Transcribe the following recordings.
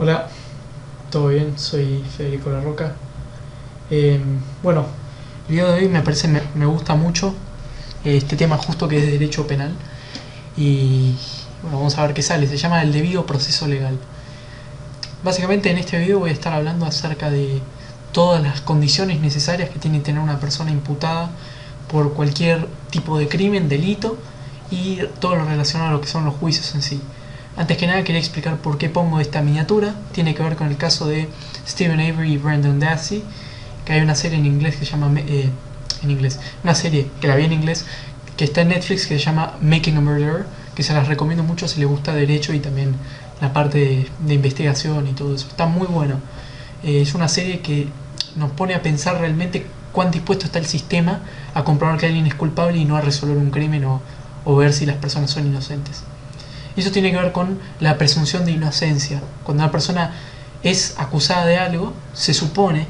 Hola, ¿todo bien? Soy Federico Larroca. Bueno, el video de hoy me gusta mucho este tema justo que es de derecho penal y bueno, vamos a ver qué sale. Se llama el debido proceso legal. Básicamente en este video voy a estar hablando acerca de todas las condiciones necesarias que tiene que tener una persona imputada por cualquier tipo de crimen, delito y todo lo relacionado a lo que son los juicios en sí. Antes que nada quería explicar por qué pongo esta miniatura. Tiene que ver con el caso de Stephen Avery y Brendan Dassey, que hay una serie en inglés que se llama una serie que la vi en inglés que está en Netflix que se llama Making a Murderer, que se las recomiendo mucho si les gusta derecho y también la parte de investigación y todo eso. Está muy bueno. Es una serie que nos pone a pensar realmente cuán dispuesto está el sistema a comprobar que alguien es culpable y no a resolver un crimen o ver si las personas son inocentes. Y eso tiene que ver con la presunción de inocencia. Cuando una persona es acusada de algo, se supone,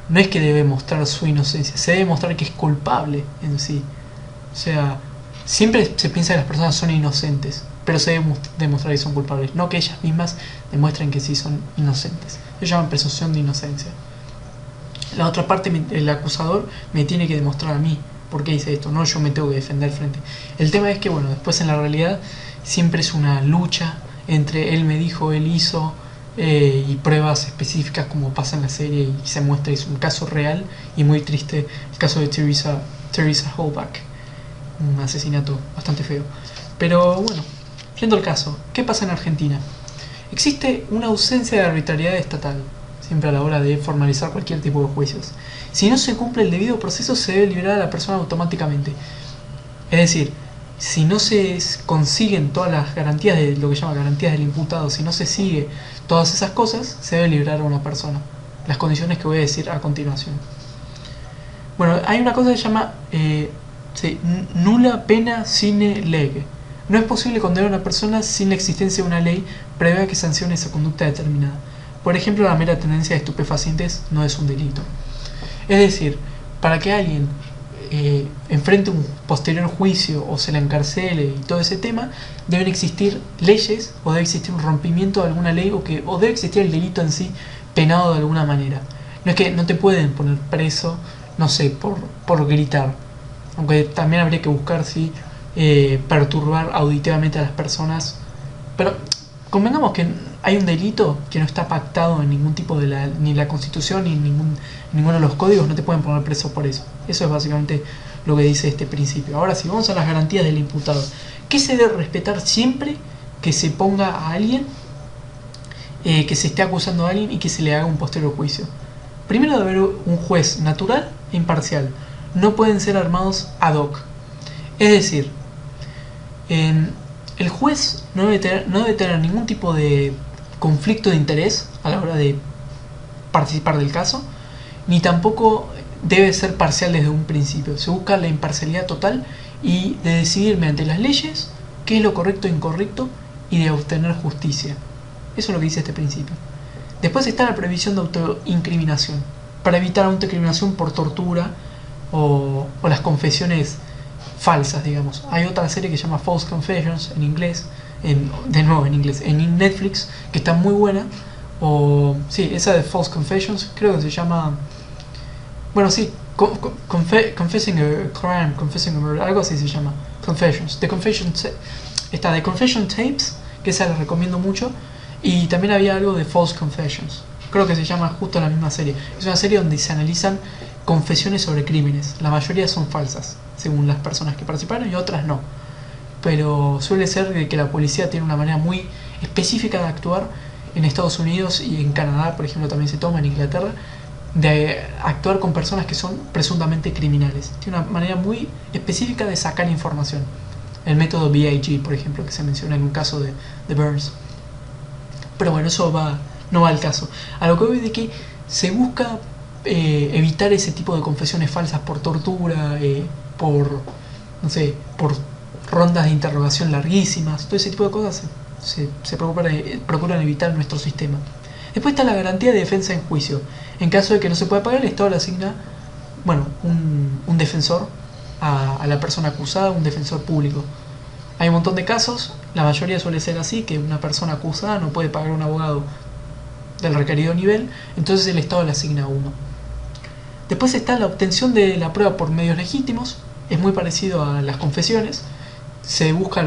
no es que debe mostrar su inocencia, se debe mostrar que es culpable en sí. O sea, siempre se piensa que las personas son inocentes, pero se debe demostrar que son culpables, no que ellas mismas demuestren que sí son inocentes. Eso llaman presunción de inocencia. La otra parte, el acusador me tiene que demostrar a mí por qué hice esto, no yo me tengo que defender frente. El tema es que, bueno, después en la realidad siempre es una lucha entre él me dijo, él hizo, y pruebas específicas como pasa en la serie y se muestra. Es un caso real y muy triste, el caso de Teresa Halbach, un asesinato bastante feo. Pero bueno, yendo al caso, ¿qué pasa en Argentina? Existe una ausencia de arbitrariedad estatal siempre a la hora de formalizar cualquier tipo de juicios. Si no se cumple el debido proceso, se debe liberar a la persona automáticamente. Es decir, si no se consiguen todas las garantías de lo que llama garantías del imputado, si no se sigue todas esas cosas, se debe liberar a una persona. Las condiciones que voy a decir a continuación. Bueno, hay una cosa que se llama nula pena sine lege. No es posible condenar a una persona sin la existencia de una ley previa que sancione esa conducta determinada. Por ejemplo, la mera tenencia de estupefacientes no es un delito. Es decir, para que alguien enfrente un posterior juicio o se le encarcele y todo ese tema, deben existir leyes o debe existir un rompimiento de alguna ley o debe existir el delito en sí penado de alguna manera. No es que no te pueden poner preso, no sé, por gritar. Aunque también habría que buscar si perturbar auditivamente a las personas. Pero convengamos que hay un delito que no está pactado en ningún tipo de ni la Constitución ni en ninguno de los códigos. No te pueden poner preso por eso. Eso es básicamente lo que dice este principio. Ahora, si vamos a las garantías del imputado, ¿qué se debe respetar siempre que se ponga a alguien, que se esté acusando a alguien y que se le haga un posterior juicio? Primero debe haber un juez natural e imparcial. No pueden ser armados ad hoc. Es decir, el juez no debe tener ningún tipo de conflicto de interés a la hora de participar del caso, ni tampoco debe ser parcial desde un principio. Se busca la imparcialidad total y de decidir mediante las leyes qué es lo correcto e incorrecto y de obtener justicia. Eso es lo que dice este principio. Después está la prohibición de autoincriminación, para evitar autoincriminación por tortura o las confesiones falsas, digamos. Hay otra serie que se llama False Confessions en inglés, en Netflix, que está muy buena. O sí, esa de False Confessions, creo que se llama, bueno, sí, Confessing a Crime, Confessing a Murder, algo así se llama. Confessions, The Confession Tapes, que esa la recomiendo mucho. Y también había algo de False Confessions, creo que se llama justo la misma serie. Es una serie donde se analizan confesiones sobre crímenes. La mayoría son falsas, según las personas que participaron, y otras no. Pero suele ser de que la policía tiene una manera muy específica de actuar en Estados Unidos y en Canadá, por ejemplo, también se toma, en Inglaterra, de actuar con personas que son presuntamente criminales. Tiene una manera muy específica de sacar información. El método BIG, por ejemplo, que se menciona en un caso de Burns. Pero bueno, eso no va al caso. A lo que voy de que se busca evitar ese tipo de confesiones falsas por tortura, por rondas de interrogación larguísimas. Todo ese tipo de cosas se procuran evitar en nuestro sistema. Después está la garantía de defensa en juicio. En caso de que no se pueda pagar, el Estado le asigna, bueno, un defensor a la persona acusada, un defensor público. Hay un montón de casos la mayoría suele ser así, que una persona acusada no puede pagar un abogado del requerido nivel, entonces el Estado le asigna uno. Después está la obtención de la prueba por medios legítimos, es muy parecido a las confesiones, se busca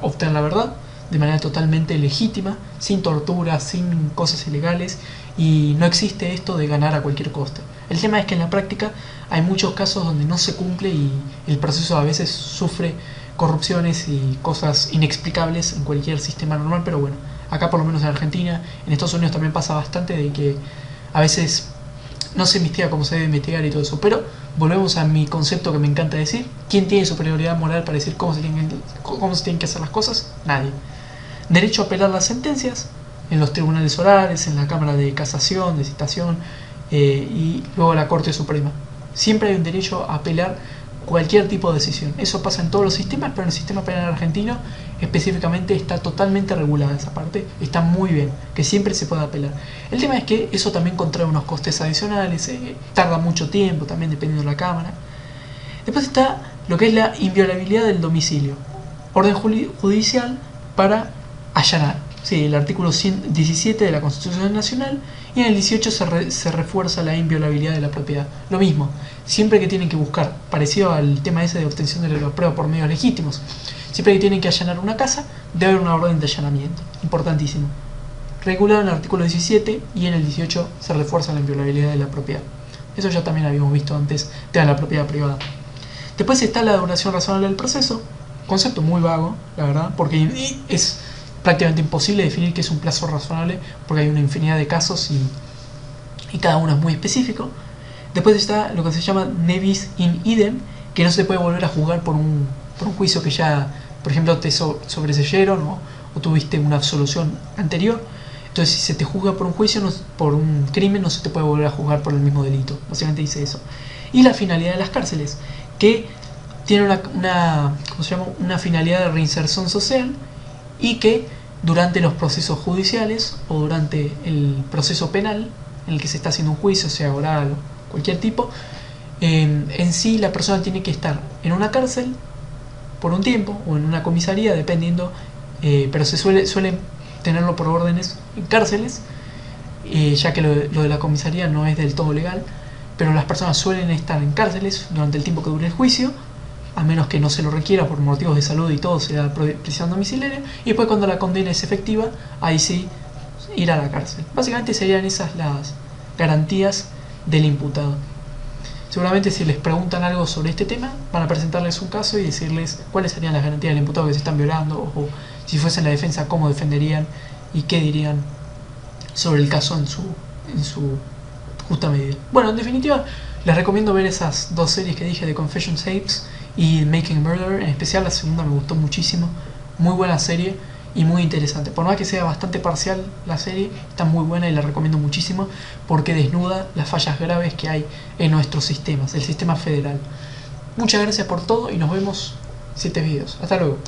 obtener la verdad de manera totalmente legítima, sin tortura, sin cosas ilegales, y no existe esto de ganar a cualquier coste. El tema es que en la práctica hay muchos casos donde no se cumple y el proceso a veces sufre corrupciones y cosas inexplicables en cualquier sistema normal, pero bueno, acá por lo menos en Argentina, en Estados Unidos también pasa bastante de que a veces no se investiga como se debe investigar y todo eso, pero volvemos a mi concepto que me encanta decir: ¿quién tiene superioridad moral para decir cómo se tienen que hacer las cosas? Nadie. Derecho a apelar las sentencias en los tribunales orales, en la Cámara de Casación, de Citación y luego la Corte Suprema. Siempre hay un derecho a apelar cualquier tipo de decisión. Eso pasa en todos los sistemas, pero en el sistema penal argentino específicamente está totalmente regulada esa parte, está muy bien, que siempre se pueda apelar. El tema es que eso también contrae unos costes adicionales, tarda mucho tiempo también dependiendo de la Cámara. Después está lo que es la inviolabilidad del domicilio, orden judicial para allanar. Sí, el artículo 117 de la Constitución Nacional, y en el 18 se refuerza la inviolabilidad de la propiedad. Lo mismo, siempre que tienen que buscar, parecido al tema ese de obtención de la prueba por medios legítimos, siempre que tienen que allanar una casa, debe haber una orden de allanamiento. Importantísimo. Regulado en el artículo 17 y en el 18 se refuerza la inviolabilidad de la propiedad. Eso ya también habíamos visto antes de la propiedad privada. Después está la duración razonable del proceso, concepto muy vago, la verdad, porque es prácticamente imposible definir qué es un plazo razonable porque hay una infinidad de casos y cada uno es muy específico. Después está lo que se llama nebis in idem, que no se puede volver a juzgar por un juicio que ya, por ejemplo, te sobreseyeron o tuviste una absolución anterior. Entonces, si se te juzga por un juicio, por un crimen, no se te puede volver a juzgar por el mismo delito. Básicamente dice eso. Y la finalidad de las cárceles, que tiene una finalidad de reinserción social, y que durante los procesos judiciales o durante el proceso penal en el que se está haciendo un juicio, sea oral o cualquier tipo, en sí la persona tiene que estar en una cárcel por un tiempo o en una comisaría, dependiendo, pero se suele tenerlo por órdenes en cárceles, ya que lo de la comisaría no es del todo legal, pero las personas suelen estar en cárceles durante el tiempo que dure el juicio, a menos que no se lo requiera por motivos de salud y todo, se da prisión domiciliaria, y después cuando la condena es efectiva, ahí sí ir a la cárcel. Básicamente serían esas las garantías del imputado. Seguramente si les preguntan algo sobre este tema, van a presentarles un caso y decirles cuáles serían las garantías del imputado que se están violando, o si fuesen la defensa, cómo defenderían y qué dirían sobre el caso en su justa medida. Bueno, en definitiva, les recomiendo ver esas dos series que dije de Confession Tapes y Making a Murderer. En especial la segunda me gustó muchísimo, muy buena serie y muy interesante. Por más que sea bastante parcial la serie, está muy buena y la recomiendo muchísimo porque desnuda las fallas graves que hay en nuestros sistemas, el sistema federal. Muchas gracias por todo y nos vemos en 7 videos. Hasta luego.